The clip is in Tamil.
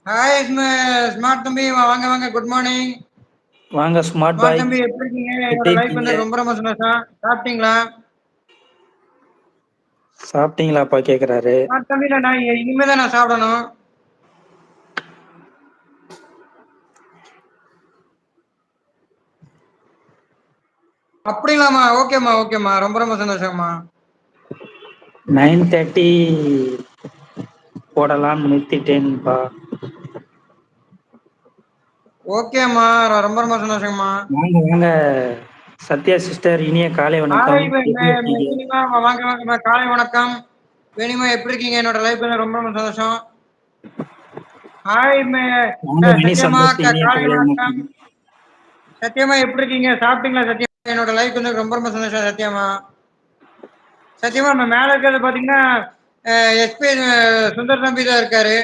ஹாய் ஸ்மார்ட் தம்பி, வாங்க வாங்க, குட் மார்னிங். வாங்க ஸ்மார்ட் ஸ்மார்ட் பாய். தம்பி, எப்படி இருக்கீங்க? எப்படி என்னோட லைஃப் இருக்கீங்க? வந்து ரொம்ப ரொம்ப சந்தோஷம். சாப்பிட்டீங்களா? சாப்பிட்டீங்களாப்பா கேக்குறாரு. ஸ்மார்ட் தம்பி, நான் இனிமேதான் நான் சாப்பிடணும். அப்படிங்களாம்மா? ஓகேம்மா ஓகேம்மா, ரொம்ப ரொம்ப சந்தோஷம்மா. 9:30 போடலாம்னு நிறுத்திட்டேன்பா. ஓகேம்மா, ரொம்ப ரொம்ப சந்தோஷம்மா. வாங்க வாங்க சத்யா சிஸ்டர், இனிய காலை வணக்கம். ஹாய் எப்படி இருக்கீங்க? வேணிமா, வாங்க வாங்க, காலை வணக்கம். வேணிமா, எப்படி இருக்கீங்க? என்னோட லைஃப் வந்து ரொம்ப ரொம்ப சந்தோஷம். ஹாய் வாங்க மணி சத்யமா, சந்தோஷ், இனிய காலை காலை வணக்கம். வணக்கம். சத்யமா, எப்படி இருக்கீங்க? சாப்பிட்டீங்களா சத்யமா? என்னோட லைஃப் வந்து ரொம்ப ரொம்ப சந்தோஷம் சத்யமா. சத்தியமா நம்ம மேல இருக்கிறது பாத்தீங்கன்னா எஸ்பி சுந்தர் தம்பி தான் இருக்காரு.